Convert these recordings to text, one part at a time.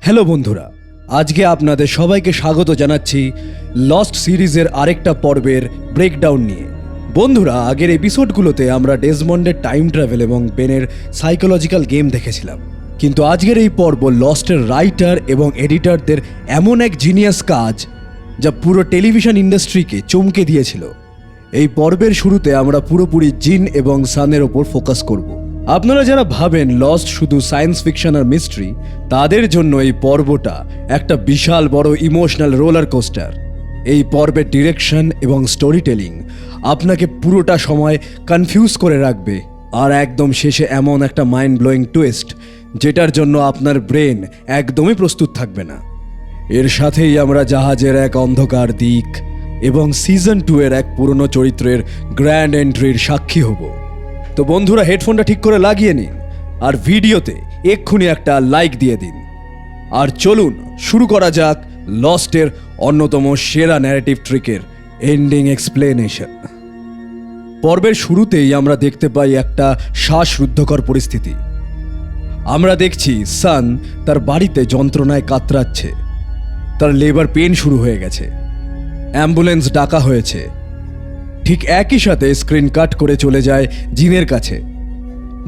Hello বন্ধুরা, আজকে আপনাদের সবাইকে স্বাগত জানাচ্ছি লস্ট সিরিজের আরেকটা পর্বের ব্রেকডাউন নিয়ে। বন্ধুরা, আগের এপিসোডগুলোতে আমরা ডেসমন্ডের টাইম ট্রাভেল এবং বেনের সাইকোলজিক্যাল গেম দেখেছিলাম, কিন্তু আজকের এই পর্ব লস্টের রাইটার এবং এডিটরদের এমন এক জিনিয়াস কাজ যা পুরো টেলিভিশন ইন্ডাস্ট্রিকে চমকে দিয়েছিল। এই পর্বের শুরুতে আমরা পুরোপুরি জিন এবং সানের ওপর ফোকাস করব। আপনারা যারা ভাবেন লস্ট শুধু সায়েন্স ফিকশন আর মিস্ট্রি, তাদের জন্য এই পর্বটা একটা বিশাল বড় ইমোশনাল রোলার কোস্টার। এই পর্বের ডিরেকশন এবং স্টোরি টেলিং আপনাকে পুরোটা সময় কনফিউজ করে রাখবে, আর একদম শেষে এমন একটা মাইন্ড ব্লোয়িং টুইস্ট যেটার জন্য আপনার ব্রেন একদমই প্রস্তুত থাকবে না। এর সাথেই আমরা জাহাজের এক অন্ধকার দিক এবং সিজন 2 এর এক পুরনো চরিত্রের গ্র্যান্ড এন্ট্রির সাক্ষী হব। তো বন্ধুরা, হেডফোনটা ঠিক করে লাগিয়ে নিন আর ভিডিওতে এক্ষুনি একটা লাইক দিয়ে দিন। আর চলুন শুরু করা যাক লস্টের অন্যতম সেরা ন্যারেটিভ ট্রিকের এন্ডিং এক্সপ্লেনেশন। পর্বের শুরুতেই আমরা দেখতে পাই একটা শ্বাসরুদ্ধকর পরিস্থিতি। আমরা দেখছি সান তার বাড়িতে যন্ত্রণায় কাতরাচ্ছে। তার লেবার পেন শুরু হয়ে গেছে। অ্যাম্বুলেন্স ডাকা হয়েছে। ঠিক একই সাথে স্ক্রিন কাট করে চলে যায় জিনের কাছে।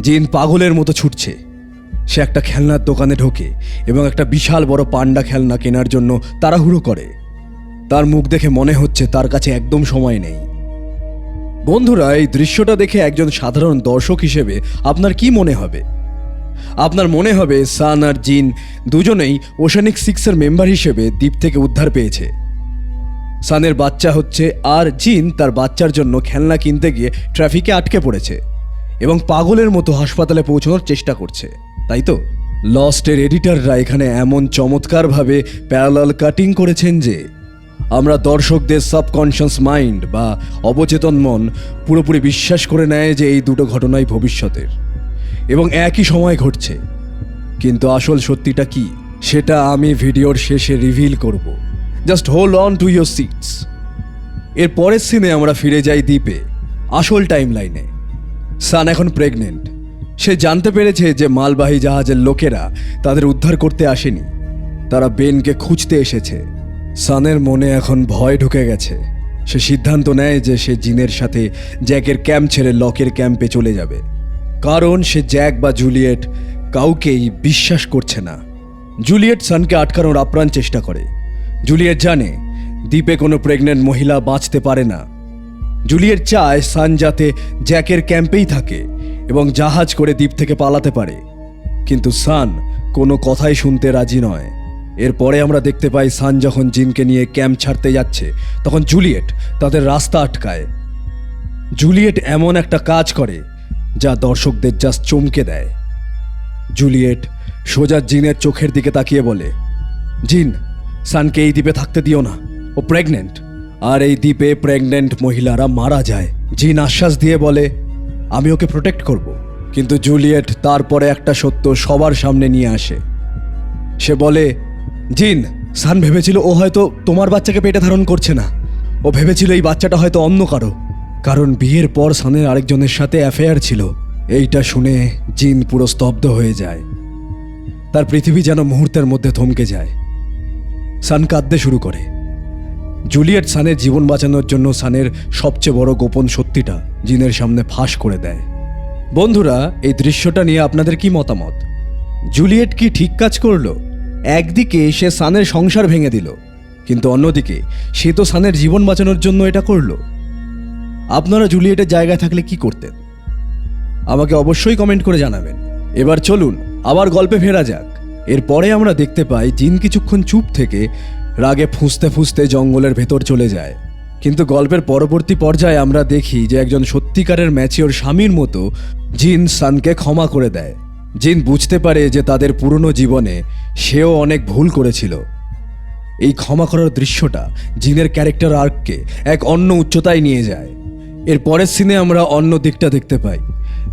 জিন পাগলের মতো ছুটছে। সে একটা খেলনার দোকানে ঢোকে এবং একটা বিশাল বড় পান্ডা খেলনা কেনার জন্য তাড়াহুড়ো করে। তার মুখ দেখে মনে হচ্ছে তার কাছে একদম সময় নেই। বন্ধুরা, এই দৃশ্যটা দেখে একজন সাধারণ দর্শক হিসেবে আপনার কি মনে হবে? আপনার মনে হবে সান আর জিন দুজনেই ওশানিক 6 এর মেম্বার হিসেবে দ্বীপ থেকে উদ্ধার পেয়েছে। সানের বাচ্চা হচ্ছে আর জিন তার বাচ্চার জন্য খেলনা কিনতে গিয়ে ট্রাফিকে আটকে পড়েছে এবং পাগলের মতো হাসপাতালে পৌঁছানোর চেষ্টা করছে, তাই তো? লস্টের এডিটররা এখানে এমন চমৎকারভাবে প্যারালাল কাটিং করেছেন যে আমরা দর্শকদের সাবকনশিয়াস মাইন্ড বা অবচেতন মন পুরোপুরি বিশ্বাস করে নেয় যে এই দুটো ঘটনাই ভবিষ্যতের এবং একই সময় ঘটছে। কিন্তু আসল সত্যিটা কি, সেটা আমি ভিডিওর শেষে রিভিল করব। Just hold on to your seats. এর পরের সিনে আমরা ফিরে যাই দ্বীপে, আসল টাইম লাইনে। সান এখন প্রেগনেন্ট। সে জানতে পেরেছে যে মালবাহী জাহাজের লোকেরা তাদের উদ্ধার করতে আসেনি, তারা বেনকে খুঁজতে এসেছে। সানের মনে এখন ভয় ঢুকে গেছে। সে সিদ্ধান্ত নেয় যে সে জিনের সাথে জ্যাকের ক্যাম্প ছেড়ে লকের ক্যাম্পে চলে যাবে, কারণ সে জ্যাক বা জুলিয়েট কাউকেই বিশ্বাস করছে না। জুলিয়েট সানকে আটকানোর আপ্রাণ চেষ্টা করে। জুলিয়েট জানে দ্বীপে কোনো প্রেগনেন্ট মহিলা বাঁচতে পারে না। জুলিয়েট চায় সান যাতে জ্যাকের ক্যাম্পেই থাকে এবং জাহাজ করে দ্বীপ থেকে পালাতে পারে, কিন্তু সান কোনো কথাই শুনতে রাজি নয়। এরপরে আমরা দেখতে পাই সান যখন জিনকে নিয়ে ক্যাম্প ছাড়তে যাচ্ছে, তখন জুলিয়েট তাদের রাস্তা আটকায়। জুলিয়েট এমন একটা কাজ করে যা দর্শকদের জাস্ট চমকে দেয়। জুলিয়েট সোজা জিনের চোখের দিকে তাকিয়ে বলে, জিন, সানকে এই দ্বীপে থাকতে দিও না, ও প্রেগনেন্ট, আর এই দ্বীপে প্রেগনেন্ট মহিলারা মারা যায়। জিন আশ্বাস দিয়ে বলে, আমি ওকে প্রোটেক্ট করব। কিন্তু জুলিয়েট তারপরে একটা সত্য সবার সামনে নিয়ে আসে। সে বলে, জিন, সান ভেবেছিল ও হয়তো তোমার বাচ্চাকে পেটে ধারণ করছে না। ও ভেবেছিল এই বাচ্চাটা হয়তো অন্য কারো, কারণ বিয়ের পর সানের আরেকজনের সাথে অ্যাফেয়ার ছিল। এইটা শুনে জিন পুরো স্তব্ধ হয়ে যায়। তার পৃথিবী যেন মুহূর্তের মধ্যে থমকে যায়। সান কাঁদতে শুরু করে। জুলিয়েট সানের জীবন বাঁচানোর জন্য সানের সবচেয়ে বড় গোপন সত্যিটা জিনের সামনে ফাঁস করে দেয়। বন্ধুরা, এই দৃশ্যটা নিয়ে আপনাদের কি মতামত? জুলিয়েট কি ঠিক কাজ করলো? একদিকে সে সানের সংসার ভেঙে দিল, কিন্তু অন্যদিকে সে তো সানের জীবন বাঁচানোর জন্য এটা করলো। আপনারা জুলিয়েটের জায়গায় থাকলে কি করতেন? আমাকে অবশ্যই কমেন্ট করে জানাবেন। এবার চলুন আবার গল্পে ফেরা যাক। এরপরে আমরা দেখতে পাই জিন কিছুক্ষণ চুপ থেকে রাগে ফুঁসতে ফুঁসতে জঙ্গলের ভেতর চলে যায়। কিন্তু গল্পের পরবর্তী পর্যায়ে আমরা দেখি যে একজন সত্যিকারের ম্যাচিওর স্বামীর মতো জিন সানকে ক্ষমা করে দেয়। জিন বুঝতে পারে যে তাদের পুরনো জীবনে সেও অনেক ভুল করেছিল। এই ক্ষমা করার দৃশ্যটা জিনের ক্যারেক্টার আর্ককে এক অন্য উচ্চতায় নিয়ে যায়। এর পরের সিনে আমরা অন্য দিকটা দেখতে পাই,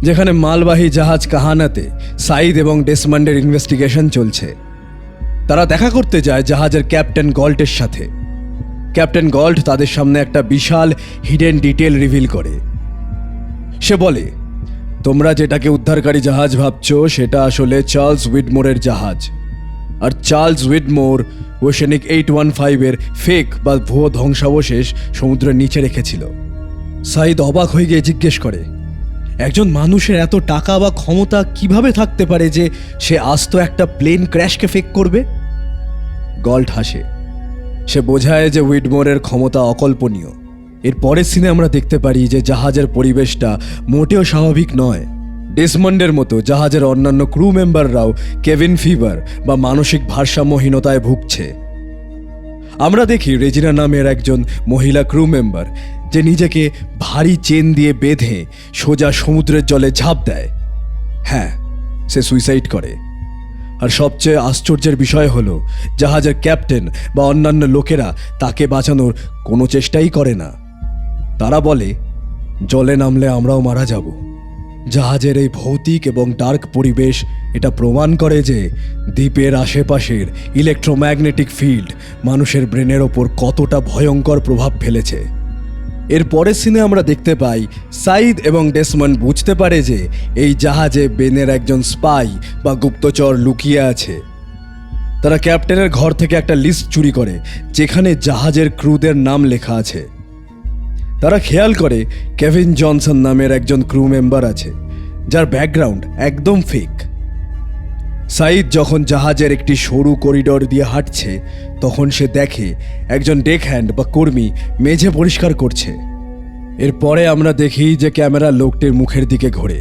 যেখানে মালবাহী জাহাজ কাহানাতে সাইদ এবং ডেসমন্ডের ইনভেস্টিগেশন চলছে। তারা দেখা করতে যায় জাহাজের ক্যাপ্টেন গল্টের সাথে। ক্যাপ্টেন গল্ট তাদের সামনে একটা বিশাল হিডেন ডিটেল রিভিল করে। সে বলে, তোমরা যেটাকে উদ্ধারকারী জাহাজ ভাবছো সেটা আসলে চার্লস উইডমোরের জাহাজ। আর চার্লস উইডমোর ওশেনিক 815-এর ফেক বা ভুয়ো ধ্বংসাবশেষ সমুদ্রের নিচে রেখেছিল। সাইদ অবাক হয়ে গিয়ে জিজ্ঞেস করে, একজন মানুষের এত টাকা বা ক্ষমতা কিভাবে থাকতে পারে যে সে আস্ত একটা প্লেন ক্র্যাশকে ফেক করবে? গল্ট হাসে। সে বোঝায় যে উইডমোরের ক্ষমতা অকল্পনীয়। এর পরের সিনে আমরা দেখতে পারি যে জাহাজের পরিবেশটা মোটেও স্বাভাবিক নয়। ডেসমন্ডের মতো জাহাজের অন্যান্য ক্রু মেম্বাররাও কেভিন ফিভার বা মানসিক ভারসাম্যহীনতায় ভুগছে। আমরা দেখি রেজিনা নামের একজন মহিলা ক্রু মেম্বার যে নিজেকে ভারী চেন দিয়ে বেঁধে সোজা সমুদ্রের জলে ঝাঁপ দেয়। হ্যাঁ, সে সুইসাইড করে। আর সবচেয়ে আশ্চর্যের বিষয় হলো জাহাজের ক্যাপ্টেন বা অন্যান্য লোকেরা তাকে বাঁচানোর কোনো চেষ্টাই করে না। তারা বলে, জলে নামলে আমরাও মারা যাব। জাহাজের এই ভৌতিক এবং ডার্ক পরিবেশ এটা প্রমাণ করে যে দ্বীপের আশেপাশের ইলেকট্রোম্যাগনেটিক ফিল্ড মানুষের ব্রেনের ওপর কতটা ভয়ঙ্কর প্রভাব ফেলেছে। এর পরের সিনে আমরা দেখতে পাই সাইদ এবং ডেসমন্ড বুঝতে পারে যে এই জাহাজে বেনের একজন স্পাই বা গুপ্তচর লুকিয়ে আছে। তারা ক্যাপ্টেনের ঘর থেকে একটা লিস্ট চুরি করে যেখানে জাহাজের ক্রুদের নাম লেখা আছে। তারা খেয়াল করে কেভিন জনসন নামের একজন ক্রু মেম্বার আছে যার ব্যাকগ্রাউন্ড একদম ফেক। সাইদ যখন জাহাজের একটি সরু করিডোর দিয়ে হাঁটছে তখন সে দেখে একজন ডেক হ্যান্ড বা কর্মী মেঝে পরিষ্কার করছে। এরপরে আমরা দেখি যে ক্যামেরা লোকটির মুখের দিকে ঘোরে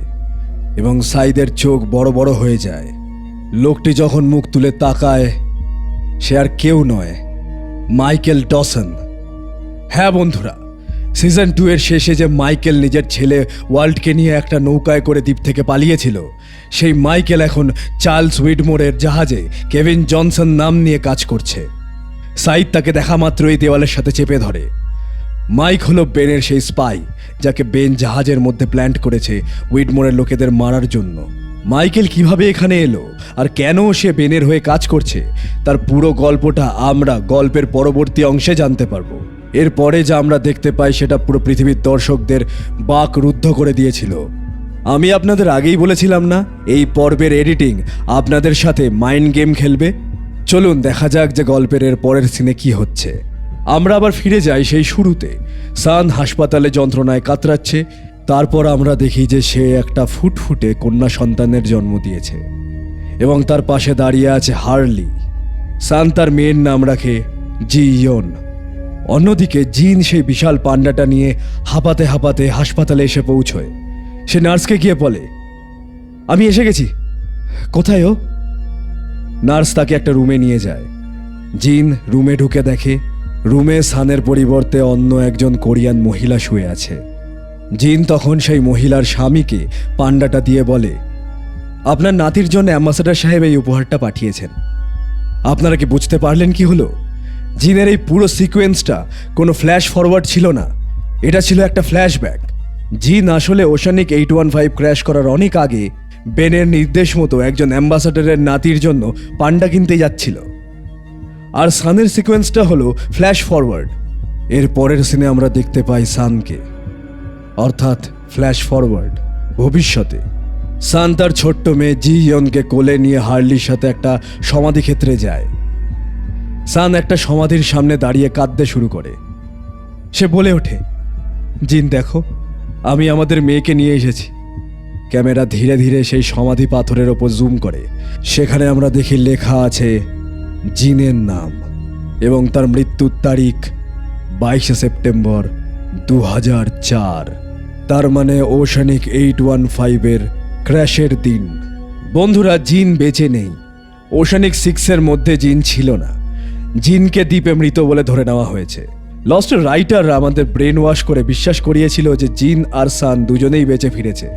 এবং সাইদের চোখ বড় বড় হয়ে যায়। লোকটি যখন মুখ তুলে তাকায় সে আর কেউ নয়, মাইকেল ডসন। হ্যাঁ বন্ধুরা, সিজন 2 এর শেষে যে মাইকেল নিজের ছেলে ওয়াল্টকে নিয়ে একটা নৌকায় করে দ্বীপ থেকে পালিয়েছিল, সেই মাইকেল এখন চার্লস উইডমোরের জাহাজে কেভিন জনসন নাম নিয়ে কাজ করছে। সাইদ তাকে দেখা মাত্রই দেওয়ালের সাথে চেপে ধরে। মাইক হলো বেনের সেই স্পাই যাকে বেন জাহাজের মধ্যে প্ল্যান্ট করেছে উইডমোরের লোকেদের মারার জন্য। মাইকেল কিভাবে এখানে এলো আর কেন সে বেনের হয়ে কাজ করছে তার পুরো গল্পটা আমরা গল্পের পরবর্তী অংশে জানতে পারবো। এরপরে যা আমরা দেখতে পাই সেটা পুরো পৃথিবীর দর্শকদের বাক রুদ্ধ করে দিয়েছিল। আমি আপনাদের আগেই বলেছিলাম না, এই পর্বের এডিটিং আপনাদের সাথে মাইন্ড গেম খেলবে। চলুন দেখা যাক যে গল্পের এর পরের সিনে কি হচ্ছে। আমরা আবার ফিরে যাই সেই শুরুতে। সান হাসপাতালে যন্ত্রণায় কাতরাচ্ছে। তারপর আমরা দেখি যে সে একটা ফুটফুটে কন্যা সন্তানের জন্ম দিয়েছে এবং তার পাশে দাঁড়িয়ে আছে হার্লি। সান তার মেয়ের নাম রাখে জিয়ন। অন্যদিকে জিন সেই বিশাল পান্ডাটা নিয়ে হাঁপাতে হাঁপাতে হাসপাতালে এসে পৌঁছয়। সে নার্সকে গিয়ে বলে, আমি এসে গেছি। কোথায় ও? নার্স তাকে একটা রুমে নিয়ে যায়। জিন রুমে ঢুকে দেখে রুমে সানের পরিবর্তে অন্য একজন কোরিয়ান মহিলা শুয়ে আছে। জিন তখন সেই মহিলার স্বামীকে পান্ডাটা দিয়ে বলে, আপনার নাতির জন্য অ্যাম্বাসেডর সাহেব এই উপহারটা পাঠিয়েছেন। আপনারা কি বুঝতে পারলেন কি হলো? জিনের এই পুরো সিকোয়েন্সটা কোনো ফ্ল্যাশ ফরওয়ার্ড ছিল না, এটা ছিল একটা ফ্ল্যাশব্যাক। জিন আসলে ওশানিক 815 ক্র্যাশ করার অনেক আগে বেনের নির্দেশ মতো একজন অ্যাম্বাসেডরের নাতির জন্য পান্ডা কিনতে যাচ্ছিল। আর সানের সিকোয়েন্সটা হলো ফ্ল্যাশ ফরওয়ার্ড। এর পরের সিনে আমরা দেখতে পাই সানকে, অর্থাৎ ফ্ল্যাশ ফরওয়ার্ড ভবিষ্যতে। সান তার ছোট্ট মেয়ে জি ইয়নকে কোলে নিয়ে হার্লির সাথে একটা সমাধিক্ষেত্রে যায়। সান একটা সমাধির সামনে দাঁড়িয়ে কাঁদতে শুরু করে। সে বলে ওঠে, জিন দেখো, আমি আমাদের মেয়েকে নিয়ে এসেছি। ক্যামেরা ধীরে ধীরে সেই সমাধি পাথরের ওপর জুম করে। সেখানে আমরা দেখি লেখা আছে জিনের নাম এবং তার মৃত্যুর তারিখ 22 সেপ্টেম্বর 2004। তার মানে ওশানিক 815-এর ক্র্যাশের দিন। বন্ধুরা, জিন বেঁচে নেই। ওশানিক 6-এর মধ্যে জিন ছিল না। জিনকে দ্বীপে মৃত বলে ধরে নেওয়া হয়েছে। লস্টের রাইটাররা আমাদের ব্রেন ওয়াশ করে বিশ্বাস করিয়েছিল যে জিন আর সান দুজনেই বেঁচে ফিরেছে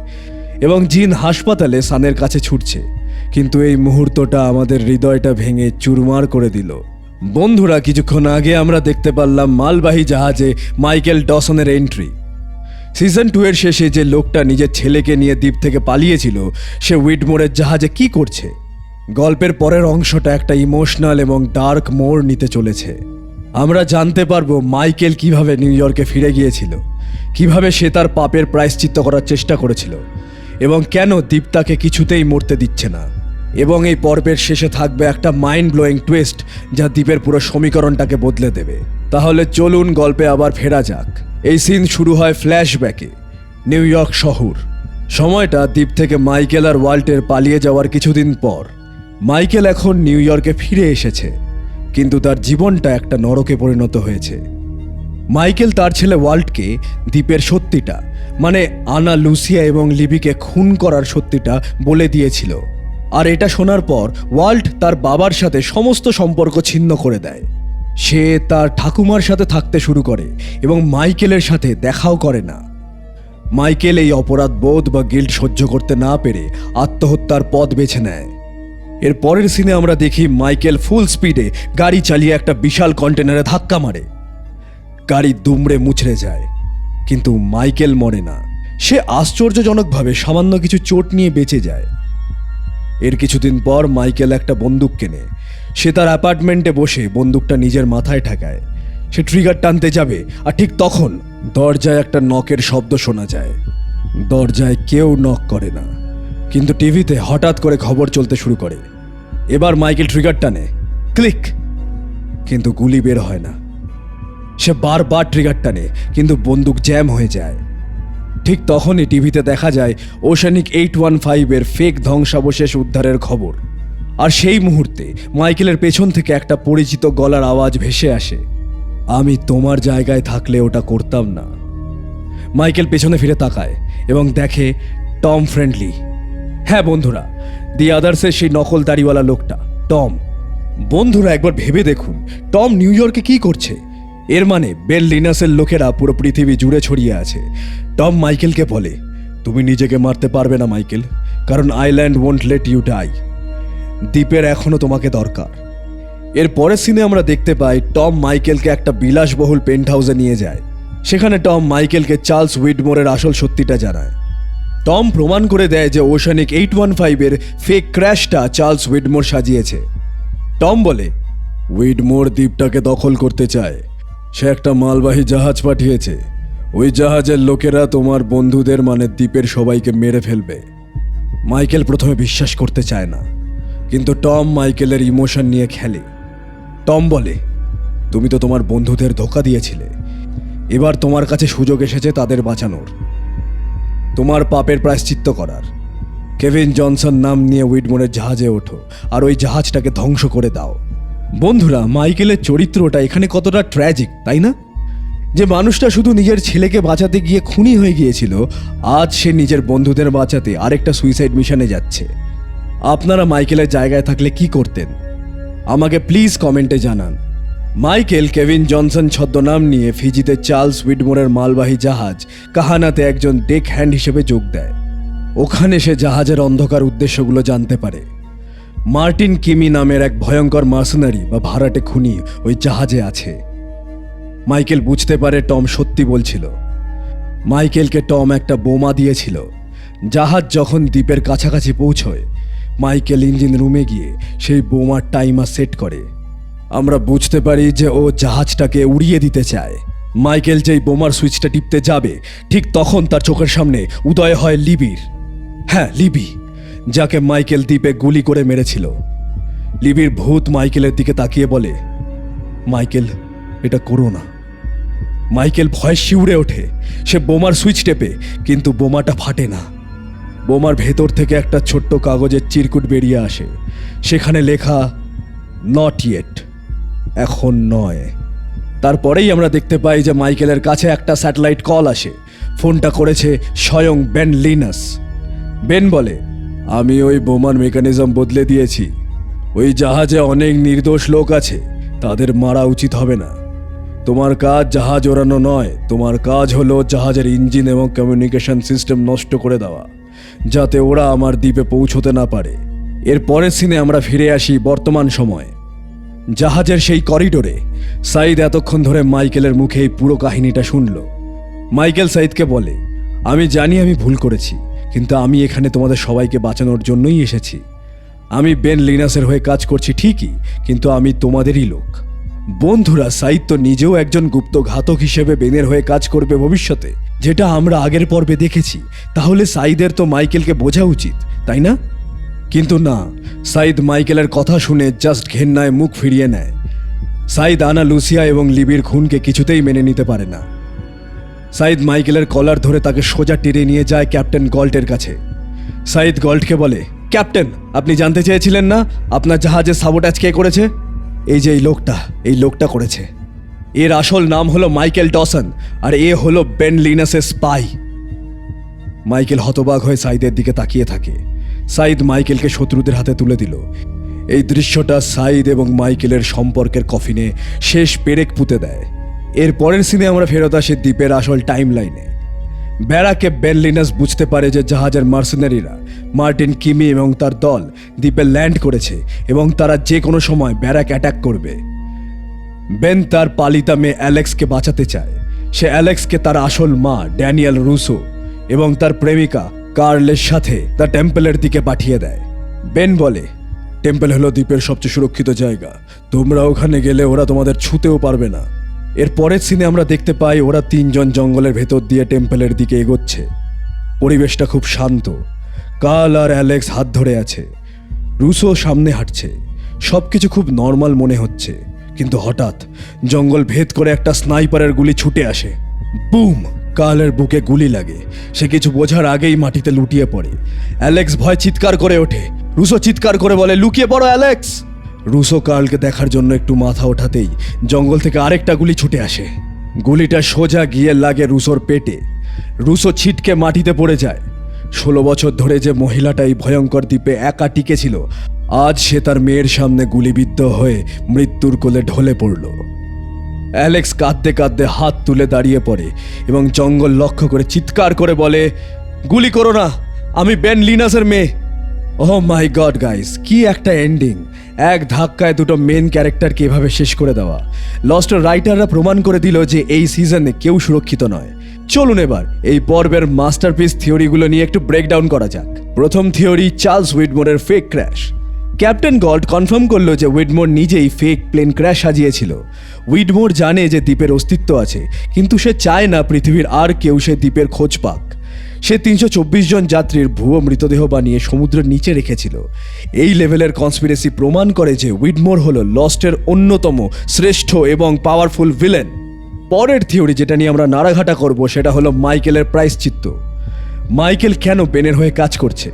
এবং জিন হাসপাতালে সানের কাছে ছুটছে। কিন্তু এই মুহূর্তটা আমাদের হৃদয়টা ভেঙে চুরমার করে দিল। বন্ধুরা, কিছুক্ষণ আগে আমরা দেখতে পারলাম মালবাহী জাহাজে মাইকেল ডসনের এন্ট্রি। সিজন 2 এর শেষে যে লোকটা নিজের ছেলেকে নিয়ে দ্বীপ থেকে পালিয়েছিল সে উইডমোরের জাহাজে কি করছে? গল্পের পরের অংশটা একটা ইমোশনাল এবং ডার্ক মোড় নিতে চলেছে। আমরা জানতে পারবো মাইকেল কিভাবে নিউ ইয়র্কে ফিরে গিয়েছিল, কিভাবে সে তার পাপের প্রায়শ্চিত্ত করার চেষ্টা করেছিল এবং কেন দ্বীপ তাকে কিছুতেই মরতে দিচ্ছে না। এবং এই পর্বের শেষে থাকবে একটা মাইন্ড ব্লোয়িং টুইস্ট যা দ্বীপের পুরো সমীকরণটাকে বদলে দেবে। তাহলে চলুন গল্পে আবার ফেরা যাক। এই সিন শুরু হয় ফ্ল্যাশব্যাকে, নিউ ইয়র্ক শহর। সময়টা দ্বীপ থেকে মাইকেল আর ওয়াল্টের পালিয়ে যাওয়ার কিছুদিন পর। মাইকেল এখন নিউ ইয়র্কে ফিরে এসেছে, কিন্তু তার জীবনটা একটা নরকে পরিণত হয়েছে। মাইকেল তার ছেলে ওয়াল্টকে দ্বীপের সত্যিটা, মানে আনা লুসিয়া এবং লিবিকে খুন করার সত্যিটা বলে দিয়েছিল। আর এটা শোনার পর ওয়াল্ট তার বাবার সাথে সমস্ত সম্পর্ক ছিন্ন করে দেয়। সে তার ঠাকুমার সাথে থাকতে শুরু করে এবং মাইকেলের সাথে দেখাও করে না। মাইকেল এই অপরাধ বোধ বা গিল্ট সহ্য করতে না পেরে আত্মহত্যার পথ বেছে নেয়। এর পরের সিনে আমরা দেখি মাইকেল ফুল স্পিডে গাড়ি চালিয়ে একটা বিশাল কন্টেনারে ধাক্কা মারে। গাড়ি দুমড়ে মুচড়ে যায়, কিন্তু মাইকেল মরে না। সে আশ্চর্যজনকভাবে সামান্য কিছু চোট নিয়ে বেঁচে যায়। এর কিছুদিন পর মাইকেল একটা বন্দুক কেনে। সে তার অ্যাপার্টমেন্টে বসে বন্দুকটা নিজের মাথায় ঠেকায়। সে ট্রিগার টানতে যাবে, আর ঠিক তখন দরজায় একটা নকের শব্দ শোনা যায়। দরজায় কেউ নক করে না, কিন্তু টিভিতে হঠাৎ করে খবর চলতে শুরু করে। এবার মাইকেল ট্রিগার টানে, ক্লিক, কিন্তু গুলি বের হয় না। সে বারবার ট্রিগার টানে, কিন্তু বন্দুক জ্যাম হয়ে যায়। ঠিক তখনই টিভিতে দেখা যায় ওশানিক 815-এর ফেক ধ্বংসাবশেষ উদ্ধারের খবর। আর সেই মুহূর্তে মাইকেলের পেছন থেকে একটা পরিচিত গলার আওয়াজ ভেসে আসে, আমি তোমার জায়গায় থাকলে ওটা করতাম না। মাইকেল পেছনে ফিরে তাকায় এবং দেখে টম ফ্রেন্ডলি। হ্যাঁ বন্ধুরা, দি আদার্সের সেই নকল দাড়িওয়ালা লোকটা টম। বন্ধুরা একবার ভেবে দেখুন, টম নিউ ইয়র্কে কি করছে। এর মানে বেন লিনাসের লোকেরা পুরো পৃথিবী জুড়ে ছড়িয়ে আছে। টম মাইকেলকে বলে, তুমি নিজেকে মারতে পারবে না মাইকেল, কারণ island won't let you die. দ্বীপের এখনো তোমাকে দরকার। এর পরের সিনে আমরা দেখতে পাই টম মাইকেলকে একটা বিলাসবহুল পেন্ট হাউসে নিয়ে যায়। সেখানে টম মাইকেলকে চার্লস উইডমোরের আসল সত্যিটা জানায়। টম প্রমাণ করে দেয় যে ওশানিক 815-এর ফেক ক্র্যাশটা চার্লস উইডমোর সাজিয়েছে। টম বলে, উইডমোর দ্বীপটাকে দখল করতে চায়। সে একটা মালবাহী জাহাজ পাঠিয়েছে। ওই জাহাজের লোকেরা তোমার বন্ধুদের, মানে দ্বীপের সবাইকে মেরে ফেলবে। মাইকেল প্রথমে বিশ্বাস করতে চায় না, কিন্তু টম মাইকেলের ইমোশন নিয়ে খেলে। টম বলে, তুমি তো তোমার বন্ধুদের ধোঁকা দিয়েছিলে, এবার তোমার কাছে সুযোগ এসেছে তাদের বাঁচানোর, তোমার পাপের প্রায়শ্চিত্ত করার। কেভিন জনসন নাম নিয়ে উইডমোরের জাহাজে ওঠো আর ওই জাহাজটাকে ধ্বংস করে দাও। বন্ধুরা, মাইকেলের চরিত্রটা এখানে কতটা ট্র্যাজিক, তাই না? যে মানুষটা শুধু নিজের ছেলেকে বাঁচাতে গিয়ে খুনি হয়ে গিয়েছিল, আজ সে নিজের বন্ধুদের বাঁচাতে আরেকটা সুইসাইড মিশনে যাচ্ছে। আপনারা মাইকেলের জায়গায় থাকলে কি করতেন? আমাকে প্লিজ কমেন্টে জানান। মাইকেল কেভিন জনসন ছদ্মনাম নিয়ে ফিজিতে চার্লস উইডমোরের মালবাহী জাহাজ কাহানাতে একজন ডেক হ্যান্ড হিসেবে যোগ দেয়। ওখানে সে জাহাজের অন্ধকার উদ্দেশ্যগুলো জানতে পারে। মার্টিন কিমি নামের এক ভয়ঙ্কর মার্সেনারি বা ভাড়াটে খুনি ওই জাহাজে আছে। মাইকেল বুঝতে পারে টম সত্যি বলছিল। মাইকেলকে টম একটা বোমা দিয়েছিল। জাহাজ যখন দ্বীপের কাছাকাছি পৌঁছয়, মাইকেল ইঞ্জিন রুমে গিয়ে সেই বোমার টাইমার সেট করে। আমরা বুঝতে পারি যে ও জাহাজটাকে উড়িয়ে দিতে চায়। মাইকেল যেই বোমার সুইচটা টিপতে যাবে, ঠিক তখন তার চোখের সামনে উদয় হয় লিবির। হ্যাঁ, লিবি, যাকে মাইকেল দ্বীপে গুলি করে মেরেছিল। লিবির ভূত মাইকেলের দিকে তাকিয়ে বলে, মাইকেল, এটা করো না। মাইকেল ভয়ে শিউরে ওঠে। সে বোমার সুইচ টেপে, কিন্তু বোমাটা ফাটে না। বোমার ভেতর থেকে একটা ছোট্ট কাগজের চিরকুট বেরিয়ে আসে। সেখানে লেখা, নট ইয়েট, এখন নয়। তারপরেই আমরা দেখতে পাই যে মাইকেলের কাছে একটা স্যাটেলাইট কল আসে। ফোনটা করেছে স্বয়ং বেন লিনাস। বেন বলে, আমি ওই বোমার মেকানিজম বদলে দিয়েছি। ওই জাহাজে অনেক নির্দোষ লোক আছে, তাদের মারা উচিত হবে না। তোমার কাজ জাহাজ ওড়ানো নয়, তোমার কাজ হলো জাহাজের ইঞ্জিন এবং কমিউনিকেশন সিস্টেম নষ্ট করে দেওয়া, যাতে ওরা আমার দ্বীপে পৌঁছতে না পারে। এর পরের সিনে আমরা ফিরে আসি বর্তমান সময়ে। জাহাজের সেই করিডোরে সাইদ এতক্ষণ ধরে মাইকেলের মুখে এই পুরো কাহিনীটা শুনল। মাইকেল সাইদকে বলে, আমি জানি আমি ভুল করেছি, কিন্তু আমি এখানে তোমাদের সবাইকে বাঁচানোর জন্যই এসেছি। আমি বেন লিনাসের হয়ে কাজ করছি ঠিকই, কিন্তু আমি তোমাদেরই লোক। বন্ধুরা, সাইদ তো নিজেও একজন গুপ্ত ঘাতক হিসেবে বেনের হয়ে কাজ করবে ভবিষ্যতে, যেটা আমরা আগের পর্বে দেখেছি। তাহলে সাইদের তো মাইকেলকে বোঝা উচিত, তাই না? কিন্তু না, সাইদ মাইকেলের কথা শুনে জাস্ট ঘেন্নায় মুখ ফিরিয়ে নেয়। সাইদ আনা লুসিয়া এবং লিবির খুনকে কিছুতেই মেনে নিতে পারে না। সাইদ মাইকেলের কলার ধরে তাকে সোজা টেনে নিয়ে যায় ক্যাপ্টেন গল্টের কাছে। সাইদ গল্টকে বলে, ক্যাপ্টেন, আপনি জানতে চেয়েছিলেন না আপনার জাহাজের সাবোটাজ কে করেছে? এই যে এই লোকটা করেছে। এর আসল নাম হলো মাইকেল ডসন, আর এ হলো বেন লিনাসের স্পাই। মাইকেল হতবাক হয়ে সাইদের দিকে তাকিয়ে থাকে। সাইদ মাইকেলকে শত্রুদের হাতে তুলে দিল। এই দৃশ্যটা সাইদ এবং মাইকেলের সম্পর্কের কফিনে শেষ পেরেক পুঁতে দেয়। এর পরের সিনে আমরা ফেরত আসি দ্বীপের আসল টাইম লাইনে। ব্যারাকে বেন লিনাস বুঝতে পারে যে জাহাজের মার্সেনারিরা মার্টিন কিমি এবং তার দল দ্বীপে ল্যান্ড করেছে এবং তারা যে কোনো সময় ব্যারাক অ্যাটাক করবে। বেন তার পালিতা মেয়ে অ্যালেক্সকে বাঁচাতে চায়। সে অ্যালেক্সকে তার আসল মা ড্যানিয়েল রুসো এবং তার প্রেমিকা কার্লের সাথে দ্য টেম্পলের দিকে পাঠিয়ে দেয়। বেন বলে, টেম্পল হলো দ্বীপের সবচেয়ে সুরক্ষিত জায়গা, তোমরা ওখানে গেলে ওরা তোমাদের ছুঁতেও পারবে না। এর পরের সিনে আমরা দেখতে পাই ওরা তিনজন জঙ্গলের ভেতর দিয়ে টেম্পলের দিকে এগোচ্ছে। পরিবেশটা খুব শান্ত। কার্ল আর অ্যালেক্স হাত ধরে আছে, রুসো সামনে হাঁটছে। সবকিছু খুব নর্মাল মনে হচ্ছে, কিন্তু হঠাৎ জঙ্গল ভেদ করে একটা স্নাইপারের গুলি ছুটে আসে। বুম! কার্লের বুকে গুলি লাগে। সে কিছু বোঝার আগেই মাটিতে লুটিয়ে পড়ে। অ্যালেক্স ভয় চিৎকার করে ওঠে। রুসো চিৎকার করে বলে, লুকিয়ে পড়ো অ্যালেক্স। রুসো কার্লকে দেখার জন্য একটু মাথা ওঠাতেই জঙ্গল থেকে আরেকটা গুলি ছুটে আসে। গুলিটা সোজা গিয়ে লাগে রুসোর পেটে। রুসো ছিটকে মাটিতে পড়ে যায়। 16 বছর ধরে যে মহিলাটা এই ভয়ঙ্কর দ্বীপে একা টিকে ছিল, আজ সে তার মেয়ের সামনে গুলিবিদ্ধ হয়ে মৃত্যুর কোলে ঢলে পড়ল। অ্যালেক্স কাঁদতে কাঁদতে হাত তুলে দাঁড়িয়ে পড়ে এবং জঙ্গল লক্ষ্য করে চিৎকার করে বলে, গুলি করো না, আমি বেন লিনাসের মেয়ে। ওহ মাই গড গাইস, কি একটা এন্ডিং! এক ধাক্কায় দুটো মেন ক্যারেক্টারকে এভাবে শেষ করে দেওয়া। লস্টের রাইটাররা প্রমাণ করে দিল যে এই সিজনে কেউ সুরক্ষিত নয়। চলুন এবার এই পর্বের মাস্টারপিস থিওরিগুলো নিয়ে একটু ব্রেকডাউন করা যাক। প্রথম থিওরি, চার্লস উইডমোরের fake crash. Captain Gault confirm করলো যে উইডমোর নিজেই ফেক প্লেন ক্র্যাশ সাজিয়েছিল। উইডমোর জানে যে দ্বীপের অস্তিত্ব আছে, কিন্তু সে চায় না পৃথিবীর আর কেউ সে দ্বীপের খোঁজ পাক। সে 324 জন যাত্রীর ভুয়ো মৃতদেহ বানিয়ে সমুদ্রের নিচে রেখেছিল। এই লেভেলের কনস্পিরেসি প্রমাণ করে যে উইডমোর হলো লস্টের অন্যতম শ্রেষ্ঠ এবং পাওয়ারফুল ভিলেন। পরের থিওরি যেটা নিয়ে আমরা নাড়াঘাটা করব সেটা হলো মাইকেলের প্রায়শ্চিত্ত। মাইকেল কেন বেনের হয়ে কাজ করছে?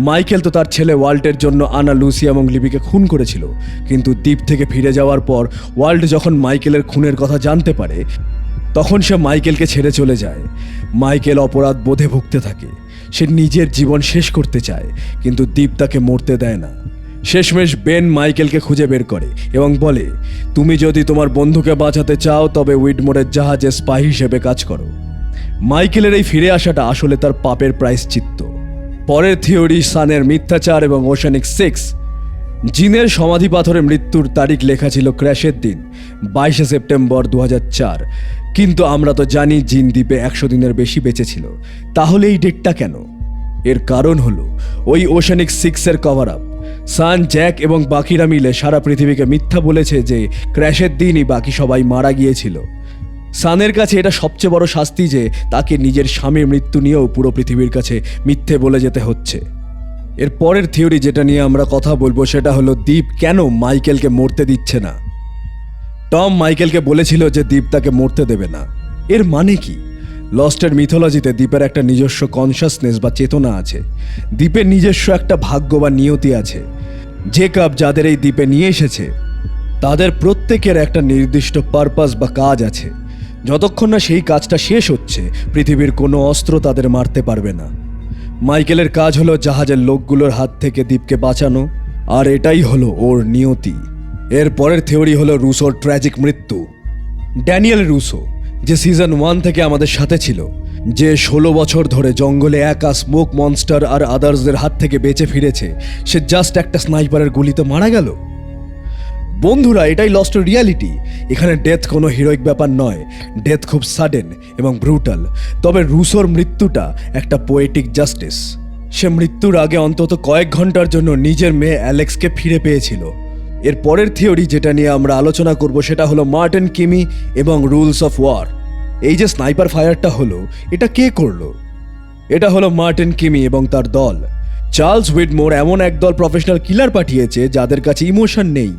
মাইকেল তো তার ছেলে ওয়াল্টের জন্য আনা লুসিয়া এবং লিবিকে খুন করেছিল, কিন্তু দ্বীপ থেকে ফিরে যাওয়ার পর ওয়াল্ট যখন মাইকেলের খুনের কথা জানতে পারে, তখন সে মাইকেলকে ছেড়ে চলে যায়। মাইকেল অপরাধ বোধে ভুগতে থাকে। সে নিজের জীবন শেষ করতে চায়, কিন্তু দ্বীপ তাকে মরতে দেয় না। শেষমেশ বেন মাইকেলকে খুঁজে বের করে এবং বলে, তুমি যদি তোমার বন্ধুকে বাঁচাতে চাও তবে উইডমোরের জাহাজে স্পাই হিসেবে কাজ করো। মাইকেলের এই ফিরে আসাটা আসলে তার পাপের প্রায়শ্চিত্ত। পরের থিওরি, সানের মিথ্যাচার এবং ওশানিক 6। জিনের সমাধি পাথরে মৃত্যুর তারিখ লেখা ছিল ক্র্যাশের দিন 22 সেপ্টেম্বর 2004, কিন্তু আমরা তো জানি জিন দ্বীপে 100 দিনের বেশি বেঁচে ছিল। তাহলে এই ডেটটা কেন? এর কারণ হলো ওই ওশানিক 6-এর কভার আপ। সান, জ্যাক এবং বাকিরা মিলে সারা পৃথিবীকে মিথ্যা বলেছে যে ক্র্যাশের দিনই বাকি সবাই মারা গিয়েছিল। সানের কাছে এটা সবচেয়ে বড় শাস্তি যে তাকে নিজের স্বামীর মৃত্যু নিয়েও পুরো পৃথিবীর কাছে মিথ্যে বলে যেতে হচ্ছে। এর পরের থিওরি যেটা নিয়ে আমরা কথা বলবো সেটা হলো দ্বীপ কেন মাইকেলকে মরতে দিচ্ছে না। টম মাইকেলকে বলেছিল যে দ্বীপ তাকে মরতে দেবে না। এর মানে কি? লস্টের মিথোলজিতে দ্বীপের একটা নিজস্ব কনসাসনেস বা চেতনা আছে। দ্বীপের নিজস্ব একটা ভাগ্য বা নিয়তি আছে। জেকব যাদের এই দ্বীপে নিয়ে এসেছে তাদের প্রত্যেকের একটা নির্দিষ্ট পারপাস বা কাজ আছে। যতক্ষণ না সেই কাজটা শেষ হচ্ছে, পৃথিবীর কোনো অস্ত্র তাদের মারতে পারবে না। মাইকেলের কাজ হলো জাহাজের লোকগুলোর হাত থেকে দ্বীপকে বাঁচানো, আর এটাই হলো ওর নিয়তি। এর পরের থিওরি হলো রুসোর ট্র্যাজিক মৃত্যু। ড্যানিয়েল রুসো, যে সিজন 1 থেকে আমাদের সাথে ছিল, যে 16 বছর ধরে জঙ্গলে একা স্মোক মনস্টার আর আদার্সদের হাত থেকে বেঁচে ফিরেছে, সে জাস্ট একটা স্নাইপারের গুলিতে মারা গেল। বন্ধুরা, এটাই লস্টের রিয়ালিটি। এখানে ডেথ কোনো হিরোইক ব্যাপার নয়, ডেথ খুব সাডেন এবং ব্রুটাল। তবে রুসোর মৃত্যুটা একটা পোয়েটিক জাস্টিস। সে মৃত্যুর আগে অন্তত কয়েক ঘন্টার জন্য নিজের মেয়ে অ্যালেক্সকে ফিরে পেয়েছিল। এর পরের থিওরি যেটা নিয়ে আমরা আলোচনা করব সেটা হলো মার্টিন কিমি এবং রুলস অফ ওয়ার। এই যে স্নাইপার ফায়ারটা হলো, এটা কে করলো? এটা হলো মার্টিন কিমি এবং তার দল। চার্লস উইডমোর এমন একদল প্রফেশনাল কিলার পাঠিয়েছে যাদের কাছে ইমোশন নেই।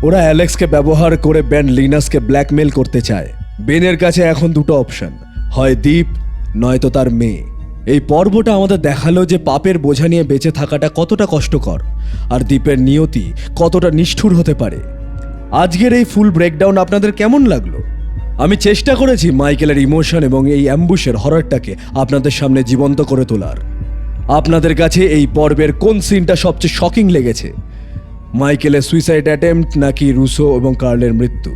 ওরা অ্যালেক্সকে ব্যবহার করে বেন লিনাসকে ব্ল্যাকমেল করতে চায়। বেনের কাছে এখন দুটো অপশন, হয় দ্বীপ নয়তো তার মেয়ে। এই পর্বটা আমাদের দেখালো যে পাপের বোঝা নিয়ে বেঁচে থাকাটা কতটা কষ্টকর, আর দ্বীপের নিয়তি কতটা নিষ্ঠুর হতে পারে। আজকের এই ফুল ব্রেকডাউন আপনাদের কেমন লাগলো? আমি চেষ্টা করেছি মাইকেলের ইমোশন এবং এই অ্যাম্বুশের হররটাকে আপনাদের সামনে জীবন্ত করে তোলার। আপনাদের কাছে এই পর্বের কোন সিনটা সবচেয়ে শকিং লেগেছে? মাইকেলের সুইসাইড অ্যাটেম্পট, নাকি রুসো এবং কার্লের মৃত্যু,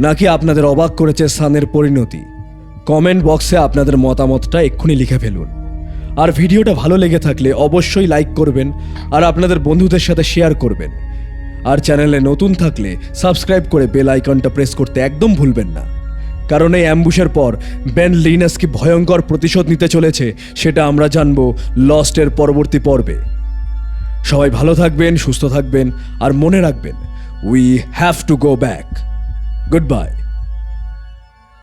নাকি আপনাদের অবাক করেছে সানের পরিণতি? কমেন্ট বক্সে আপনাদের মতামতটা এক্ষুনি লিখে ফেলুন। আর ভিডিওটা ভালো লেগে থাকলে অবশ্যই লাইক করবেন আর আপনাদের বন্ধুদের সাথে শেয়ার করবেন। আর চ্যানেলে নতুন থাকলে সাবস্ক্রাইব করে বেল আইকনটা প্রেস করতে একদম ভুলবেন না, কারণ এই অ্যাম্বুশের পর বেন লিনাস কি ভয়ঙ্কর প্রতিশোধ নিতে চলেছে সেটা আমরা জানবো লস্টের পরবর্তী পর্বে। সবাই ভালো থাকবেন, সুস্থ থাকবেন, আর মনে রাখবেন, we have to go back. Good bye.